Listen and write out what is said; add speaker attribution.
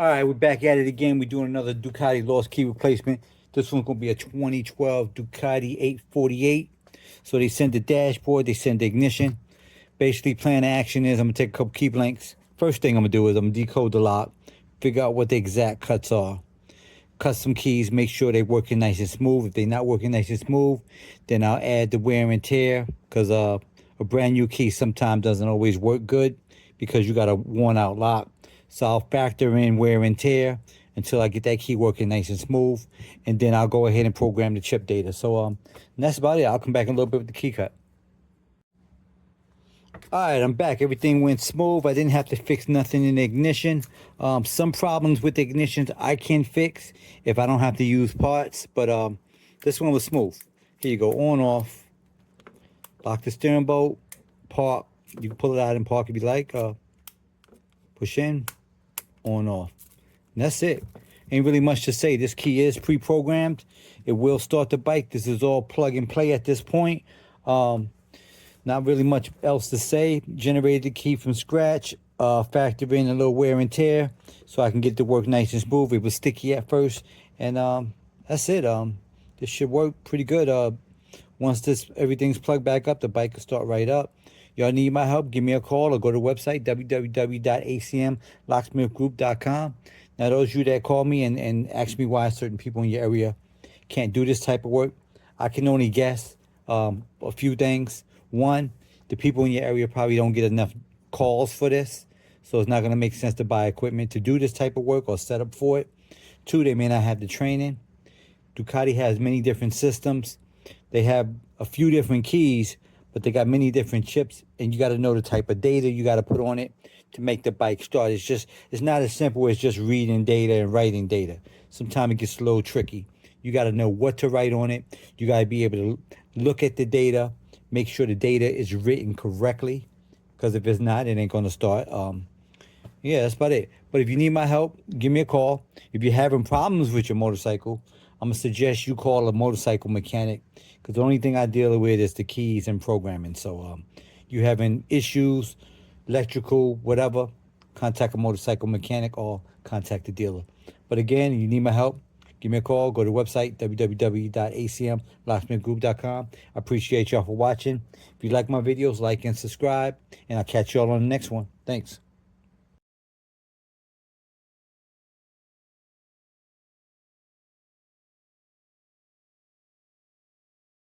Speaker 1: All right, we're back at it again. We're doing another Ducati lost key replacement. This one's going to be a 2012 Ducati 848. So they send the dashboard, they send the ignition. Basically, plan of action is I'm going to take a couple key blanks. First thing I'm going to do is I'm going to decode the lock, figure out what the exact cuts are. Cut some keys, make sure they're working nice and smooth. If they're not working nice and smooth, then I'll add the wear and tear, because a brand new key sometimes doesn't always work good because you got a worn out lock. So I'll factor in wear and tear until I get that key working nice and smooth, and then I'll go ahead and program the chip data. So that's about it. I'll come back in a little bit with the key cut. All right, I'm back. Everything went smooth. I didn't have to fix nothing in the ignition. Some problems with the ignitions I can fix if I don't have to use parts, but this one was smooth. Here you go, on, off. Lock the steering bolt, park. You can pull it out and park if you like. Push in, on, off. And that's it. Ain't really much to say. This key is pre-programmed. It will start the bike. This is all plug and play at this point. Not really much else to say. Generated the key from scratch. Factor in a little wear and tear so I can get the work nice and smooth. It was sticky at first, and that's it. This should work pretty good. Once everything's plugged back up, the bike will start right up. Y'all need my help, give me a call or go to the website www.acmlocksmithgroup.com. Now, those of you that call me and ask me why certain people in your area can't do this type of work, I can only guess a few things. One, the people in your area probably don't get enough calls for this, so it's not going to make sense to buy equipment to do this type of work or set up for it. Two, they may not have the training. Ducati has many different systems. They have a few different keys, but they got many different chips, and you got to know the type of data you got to put on it to make the bike start. It's not as simple as just reading data and writing data. Sometimes it gets a little tricky. You got to know what to write on it. You got to be able to look at the data, make sure the data is written correctly, because if it's not, it ain't going to start. Yeah, that's about it. But if you need my help, give me a call. If you're having problems with your motorcycle, I'm going to suggest you call a motorcycle mechanic, because the only thing I deal with is the keys and programming. So you having issues, electrical, whatever, contact a motorcycle mechanic or contact the dealer. But again, you need my help, give me a call. Go to the website, www.acmlocksmithgroup.com. I appreciate y'all for watching. If you like my videos, like and subscribe, and I'll catch y'all on the next one. Thanks.